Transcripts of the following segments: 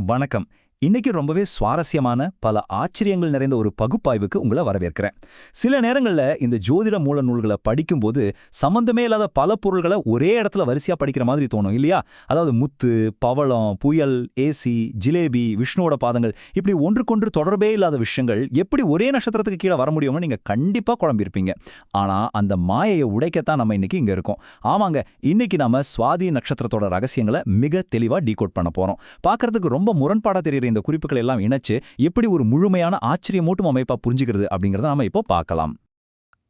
வணக்கம். இன்னைக்கு ரொம்பவே சுவாரஸ்யமான பல ஆச்சரியங்கள் நிறைந்த ஒரு பகுப்பாய்வுக்கு உங்களை வரவேற்கிறேன். சில நேரங்கள்ல இந்த ஜோதிட மூல நூல்களை படிக்கும்போது சம்பந்தமே இல்லாத பல பொருள்களை ஒரே இடத்துல வரிசையா படிக்கிற மாதிரி தோணும் இல்லையா? அதாவது முத்து, பவளம், புயல், ஏசி, ஜிலேபி, விஷ்ணுவோட பாதங்கள் இப்படி ஒன்றுக்கொன்று தொடர்பே இல்லாத விஷயங்கள் எப்படி ஒரே நட்சத்திரத்துக்கு கீழே வர முடியும்னு நீங்க கண்டிப்பா குழம்பியிருப்பீங்க. ஆனா அந்த மாயையை உடைக்கத்தான் நம்ம இன்னைக்கு இங்க இருக்கோம். ஆமாங்க, இன்னைக்கு நாம சுவாதி நட்சத்திரத்தோட ரகசியங்களை மிக தெளிவா டீகோட் பண்ண போறோம். பார்க்கறதுக்கு ரொம்ப முரண்பாடா தெரியுற இந்த குறிப்புகள் எல்லாம் இணைச்சு எப்படி ஒரு முழுமையான ஆச்சரியமூட்டும் அமைப்பா புரிஞ்சுக்கிறது அப்படிங்கறத நாம இப்போ பார்க்கலாம்.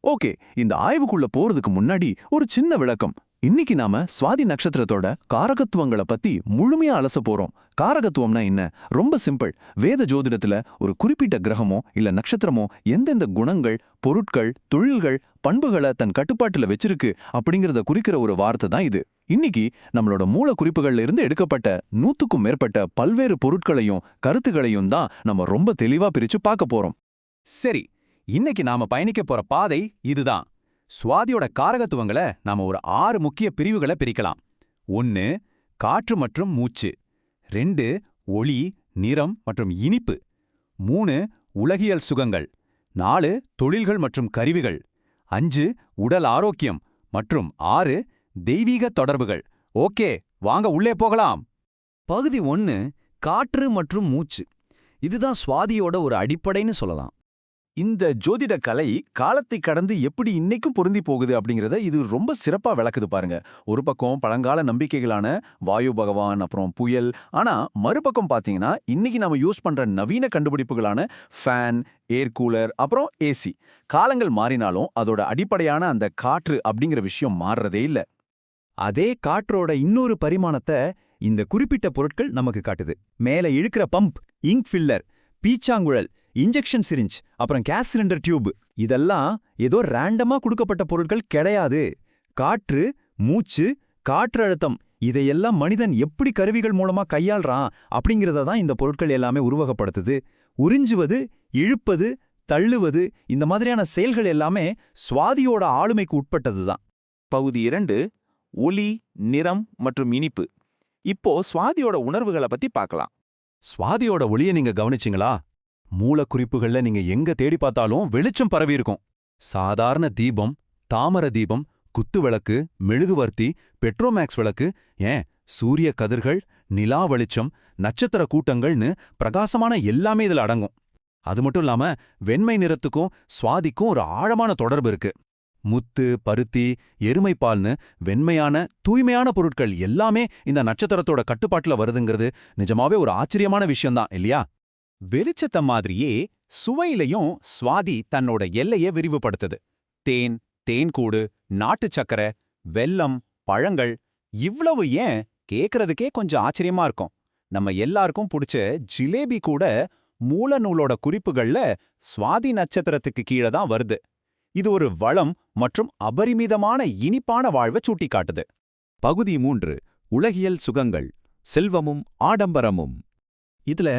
ஓகே, இந்த ஆய்வுக்குள்ள போறதுக்கு முன்னாடி ஒரு சின்ன விளக்கம். இன்னைக்கு நாம சுவாதி நட்சத்திரத்தோட காரகத்துவங்களை பத்தி முழுமையா அலச போறோம். காரகத்துவம்னா என்ன? ரொம்ப சிம்பிள். வேத ஜோதிடத்துல ஒரு குறிப்பிட்ட கிரகமோ இல்ல நட்சத்திரமோ எந்தெந்த குணங்கள், பொருட்கள், தொழில்கள், பண்புகளை தன் கட்டுப்பாட்டுல வச்சிருக்கு அப்படிங்கறத குறிக்கிற ஒரு வார்த்தை தான் இது. இன்னைக்கு நம்மளோட மூல குறிப்புகள்ல இருந்து எடுக்கப்பட்ட 100க்கும் மேற்பட்ட பல்வேறு பொருட்களையும் கருத்துகளையும் தான் நம்ம ரொம்ப தெளிவா பிரிச்சு பார்க்க போறோம். சரி, இன்னைக்கு நாம பயணிக்க போற பாதை இதுதான். சுவாதியோட காரகத்துவங்களை நாம ஒரு 6 முக்கிய பிரிவுகளை பிரிக்கலாம். 1. காற்று மற்றும் மூச்சு. 2. ஒளி, நிறம் மற்றும் இனிப்பு. 3. உலகியல் சுகங்கள். 4. தொழில்கள் மற்றும் கருவிகள். 5. உடல் ஆரோக்கியம். மற்றும் 6. தெய்வீக தொடர்புகள். ஓகே, வாங்க உள்ளே போகலாம். பகுதி 1, காற்று மற்றும் மூச்சு. இதுதான் சுவாதியோட ஒரு அடிப்படைன்னு சொல்லலாம். இந்த ஜோதிட கலை காலத்தை கடந்து எப்படி இன்னைக்கும் பொருந்தி போகுது அப்படிங்கிறத இது ரொம்ப சிறப்பா விளக்குது பாருங்க. ஒரு பக்கம் பழங்கால நம்பிக்கைகளான வாயு பகவான், அப்புறம் புயல். ஆனா மறுபக்கம் பாத்தீங்கன்னா இன்னைக்கு நம்ம யூஸ் பண்ற நவீன கண்டுபிடிப்புகளான ஃபேன், ஏர் கூலர், அப்புறம் ஏசி. காலங்கள் மாறினாலும் அதோட அடிப்படையான அந்த காற்று அப்படிங்கிற விஷயம் மாறுறதே இல்ல. அதே காற்றோட இன்னொரு பரிமாணத்தை இந்த குறிப்பிட்ட பொருட்கள் நமக்கு காட்டுது. மேல இழுக்கிற பம்ப், இங்க் ஃபில்லர், பீச்சாங்குழல், இன்ஜெக்ஷன் சிரிஞ்ச், அப்புறம் கேஸ் சிலிண்டர் டியூப், இதெல்லாம் ஏதோ ரேண்டமா கொடுக்கப்பட்ட பொருட்கள் கிடையாது. காற்று, மூச்சு, காற்று அழுத்தம், இதையெல்லாம் மனிதன் எப்படி கருவிகள் மூலமா கையாள்றான் அப்படிங்கிறத தான் இந்த பொருட்கள் எல்லாமே உருவகப்படுத்துது. உறிஞ்சுவது, இழுப்பது, தள்ளுவது, இந்த மாதிரியான செயல்கள் எல்லாமே சுவாதியோட ஆளுமைக்கு உட்பட்டதுதான். பகுதி 2, ஒலி, நிறம் மற்றும் இனிப்பு. இப்போ சுவாதியோட உணர்வுகளை பத்தி பார்க்கலாம். சுவாதியோட ஒளியை நீங்க கவனிச்சிங்களா? மூலக்குறிப்புகள்ல நீங்க எங்க தேடி பார்த்தாலும் வெளிச்சம் பரவி இருக்கும். சாதாரண தீபம், தாமர தீபம், குத்து விளக்கு, மெழுகுவர்த்தி, பெட்ரோமேக்ஸ் விளக்கு, ஏன் சூரிய கதிர்கள், நிலா வெளிச்சம், நட்சத்திர கூட்டங்கள்னு பிரகாசமான எல்லாமே இதுல அடங்கும். அது மட்டும் இல்லாம வெண்மை நிறத்துக்கும் சுவாதிக்கும் ஒரு ஆழமான தொடர்பு இருக்கு. முத்து, பருத்தி, எருமைப்பால்னு வெண்மையான தூய்மையான பொருட்கள் எல்லாமே இந்த நட்சத்திரத்தோட கட்டுப்பாட்டுல வருதுங்கிறது நிஜமாவே ஒரு ஆச்சரியமான விஷயம்தான் இல்லையா? வெளிச்சத்த மாதிரியே சுவையிலையும் சுவாதி தன்னோட எல்லையை விரிவுபடுத்துது. தேன், தேன்கூடு, நாட்டு சக்கரை, வெல்லம், பழங்கள், இவ்வளவு ஏன் கேக்குறதுக்கே கொஞ்சம் ஆச்சரியமா இருக்கும். நம்ம எல்லாருக்கும் பிடிச்ச ஜிலேபி கூட மூல நூலோட குறிப்புகள்ல சுவாதி நட்சத்திரத்துக்கு கீழே தான் வருது. இது ஒரு வளம் மற்றும் அபரிமிதமான இனிப்பான வாழ்வை சுட்டிக்காட்டுது. பகுதி 3, உலகியல் சுகங்கள், செல்வமும் ஆடம்பரமும். இதுல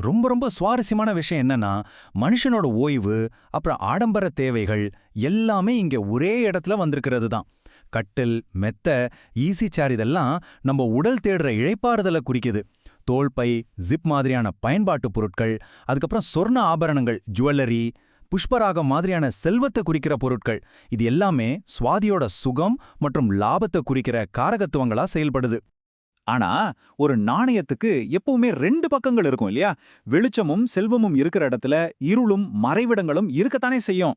ரொம்ப சுவாரஸ்யமான விஷயம் என்னன்னா, மனுஷனோட ஓய்வு அப்புறம் ஆடம்பர தேவைகள் எல்லாமே இங்க ஒரே இடத்துல வந்திருக்கிறது தான். கட்டில், மெத்த, ஈஸி சேர் இதெல்லாம் நம்ம உடல் தேடுற இழைப்பாறுதலை குறிக்குது. தோள்பை, ஜிப் மாதிரியான பயன்பாட்டு பொருட்கள், அதுக்கப்புறம் சொர்ண ஆபரணங்கள், ஜுவல்லரி, புஷ்பராகம் மாதிரியான செல்வத்தை குறிக்கிற பொருட்கள், இது எல்லாமே சுவாதியோட சுகம் மற்றும் லாபத்தை குறிக்கிற காரகத்துவங்களா செயல்படுது. ஆனா ஒரு நாணயத்துக்கு எப்பவுமே 2 பக்கங்கள் இருக்கும் இல்லையா? வெளிச்சமும் செல்வமும் இருக்கிற இடத்துல இருளும் மறைவிடங்களும் இருக்கத்தானே செய்யும்.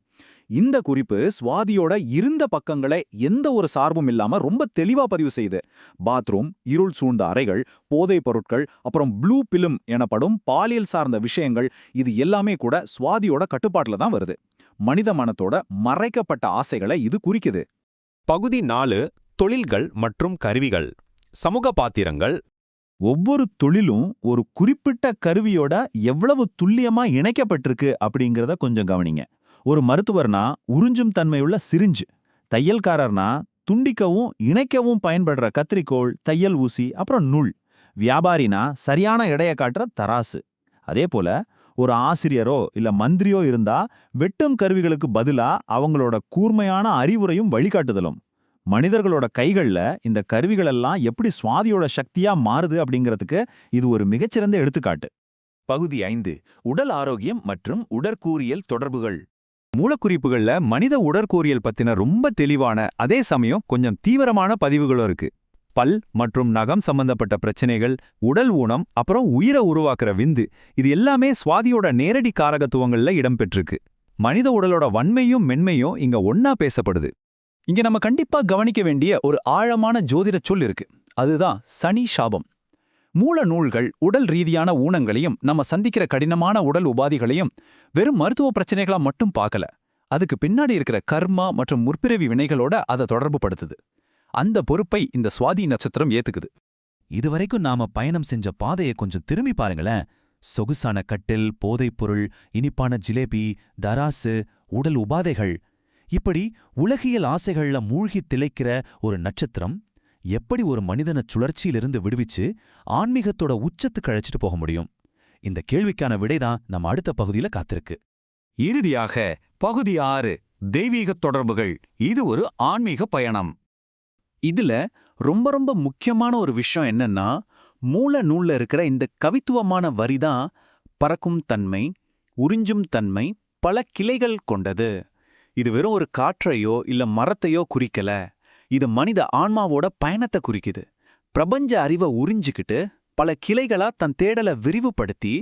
இந்த குறிப்பு சுவாதியோட இருந்த பக்கங்களை எந்த ஒரு சார்பும் இல்லாம ரொம்ப தெளிவா பதிவு செய்யுது. பாத்ரூம், இருள் சூழ்ந்த அறைகள், போதைப் பொருட்கள், அப்புறம் ப்ளூ பிலிம் எனப்படும் பாலியல் சார்ந்த விஷயங்கள், இது எல்லாமே கூட சுவாதியோட கட்டுப்பாட்டுல தான் வருது. மனித மனத்தோட மறைக்கப்பட்ட ஆசைகளை இது குறிக்குது. பகுதி 4, தொழில்கள் மற்றும் கருவிகள். சமூக பாத்திரங்கள். ஒவ்வொரு தொழிலும் ஒரு குறிப்பிட்ட கருவியோட எவ்வளவு துல்லியமா இணைக்கப்பட்டிருக்கு அப்படிங்கிறத கொஞ்சம் கவனிங்க. ஒரு மருத்துவர்னா உறிஞ்சும் தன்மையுள்ள சிரிஞ்சு, தையல்காரர்னா துண்டிக்கவும் இணைக்கவும் பயன்படுற கத்திரிக்கோள், தையல் ஊசி, அப்புறம் நூல், வியாபாரினா சரியான எடையை காட்டுற தராசு. அதே போல ஒரு ஆசிரியரோ இல்ல மந்திரியோ இருந்தா வெட்டும் கருவிகளுக்கு பதிலா அவங்களோட கூர்மையான அறிவுரையும் வழிகாட்டுதலும். மனிதர்களோட கைகள்ல இந்த கருவிகளெல்லாம் எப்படி சுவாதியோட சக்தியா மாறுது அப்படிங்கிறதுக்கு இது ஒரு மிகச்சிறந்த எடுத்துக்காட்டு. பகுதி 5 உடல் ஆரோக்கியம் மற்றும் உடற்கூறியல் தொடர்புகள். மூலக்குறிப்புகள்ல மனித உடற்கூறியல் பத்தின ரொம்ப தெளிவான அதே சமயம் கொஞ்சம் தீவிரமான பதிவுகளும் இருக்கு. பல் மற்றும் நகம் சம்பந்தப்பட்ட பிரச்சனைகள், உடல் ஊனம், அப்புறம் உயிரை உருவாக்குற விந்து, இது எல்லாமே சுவாதியோட நேரடி காரகத்துவங்கள்ல இடம்பெற்றிருக்கு. மனித உடலோட வன்மையும் மென்மையும் இங்க ஒன்னா பேசப்படுது. இங்க நம்ம கண்டிப்பா கவனிக்க வேண்டிய ஒரு ஆழமான ஜோதிட சொல் இருக்கு. அதுதான் சனி சாபம். மூல நூல்கள் உடல் ரீதியான ஊனங்களையும் நம்ம சந்திக்கிற கடினமான உடல் உபாதிகளையும் வெறும் மருத்துவ பிரச்சனைகளா மட்டும் பார்க்கல. அதுக்கு பின்னாடி இருக்கிற கர்மா மற்றும் முற்பிறவி வினைகளோட அதை தொடர்பு படுத்துது. அந்த பொறுப்பை இந்த சுவாதி நட்சத்திரம் ஏத்துக்குது. இதுவரைக்கும் நாம பயணம் செஞ்ச பாதையை கொஞ்சம் திரும்பி பாருங்களேன். சொகுசான கட்டில், போதைப்பொருள், இனிப்பான ஜிலேபி, தராசு, உடல் உபாதைகள், இப்படி உலகியல் ஆசைகள்ல மூழ்கித் திளைக்கிற ஒரு நட்சத்திரம் எப்படி ஒரு மனிதனை சுழற்சியிலிருந்து விடுவிச்சு ஆன்மீகத்தோட உச்சத்துக்கு அழைச்சிட்டு போக முடியும்? இந்த கேள்விக்கான விடைதான் நம்ம அடுத்த பகுதியில காத்திருக்கு. இறுதியாக பகுதி 6 தெய்வீகத் தொடர்புகள். இது ஒரு ஆன்மீக பயணம். இதுல ரொம்ப ரொம்ப முக்கியமான ஒரு விஷயம் என்னன்னா, மூல நூல்ல இருக்கிற இந்த கவித்துவமான வரிதான் பறக்கும் தன்மை, உறிஞ்சும் தன்மை, பல கிளைகள் கொண்டது. இது வெறும் ஒரு காற்றையோ இல்ல மரத்தையோ குறிக்கல. இது மனித ஆன்மாவோட பயணத்தை குறிக்குது. பிரபஞ்ச அறிவை உறிஞ்சிக்கிட்டு பல கிளைகளா தன் தேடலை விரிவுபடுத்தி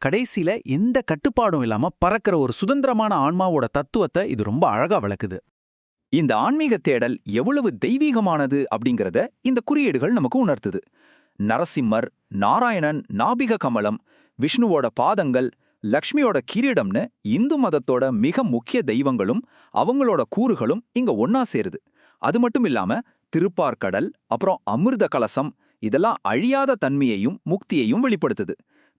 கடைசியில எந்த கட்டுப்பாடும் இல்லாம பறக்கிற ஒரு சுதந்திரமான ஆன்மாவோட தத்துவத்தை இது ரொம்ப அழகா விளக்குது. இந்த ஆன்மீக தேடல் எவ்வளவு தெய்வீகமானது அப்படிங்கறத இந்த குறியீடுகள் நமக்கு உணர்த்துது. நரசிம்மர், நாராயணன், நாபிக கமலம், விஷ்ணுவோட பாதங்கள், லக்ஷ்மியோட கிரீடம்னு இந்து மதத்தோட மிக முக்கிய தெய்வங்களும் அவங்களோட கூறுகளும் இங்க ஒன்னா சேருது. அது மட்டும் இல்லாம திருப்பார்கடல், அப்புறம் அமிர்த கலசம், இதெல்லாம் அழியாத தன்மையையும் முக்தியையும் வெளிப்படுத்துது.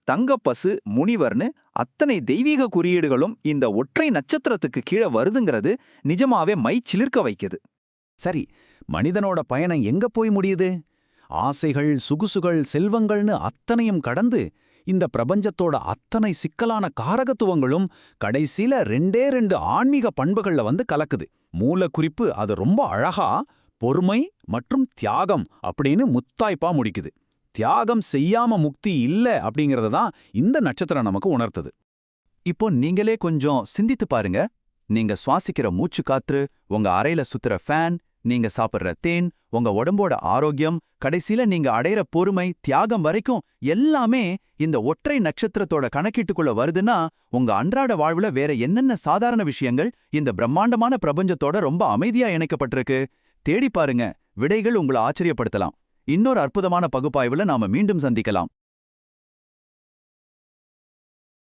தங்கப்பசு, முனிவர்னு அத்தனை தெய்வீக குறியீடுகளும் இந்த ஒற்றை நட்சத்திரத்துக்கு கீழே வருதுங்கிறது நிஜமாவே மை சிலிர்க்க வைக்குது. சரி, மனிதனோட பயணம் எங்க போய் முடியுது? ஆசைகள், சுகுசுகள், செல்வங்கள்னு அத்தனையும் கடந்து இந்த பிரபஞ்சத்தோட அத்தனை சிக்கலான காரகத்துவங்களும் கடைசியில 2 ஆன்மீக பண்புகள்ல வந்து கலக்குது. மூலக்குறிப்பு அது ரொம்ப அழகா பொறுமை மற்றும் தியாகம் அப்படின்னு முத்தாய்ப்பா முடிக்குது. தியாகம் செய்யாம முக்தி இல்ல அப்படிங்கறத தான் இந்த நட்சத்திரம் நமக்கு உணர்த்துது. இப்போ நீங்களே கொஞ்சம் சிந்தித்து பாருங்க. நீங்க சுவாசிக்கிற மூச்சு காற்று, உங்க அறையில சுத்துற ஃபேன், நீங்க சாப்பிடுற தேன், உங்க உடம்போட ஆரோக்கியம், கடைசியில நீங்க அடையிற பொறுமை, தியாகம் வரைக்கும் எல்லாமே இந்த ஒற்றை நட்சத்திரத்தோட கணக்கீட்டுக்குள்ள வருதுன்னா, உங்க அன்றாட வாழ்வுல வேற என்னென்ன சாதாரண விஷயங்கள் இந்த பிரம்மாண்டமான பிரபஞ்சத்தோட ரொம்ப அமைதியா இணைக்கப்பட்டிருக்கு? தேடி பாருங்க, விடைகள் உங்களை ஆச்சரியப்படுத்தலாம். இன்னொரு அற்புதமான பகுப்பாய்வுல நாம மீண்டும் சந்திக்கலாம்.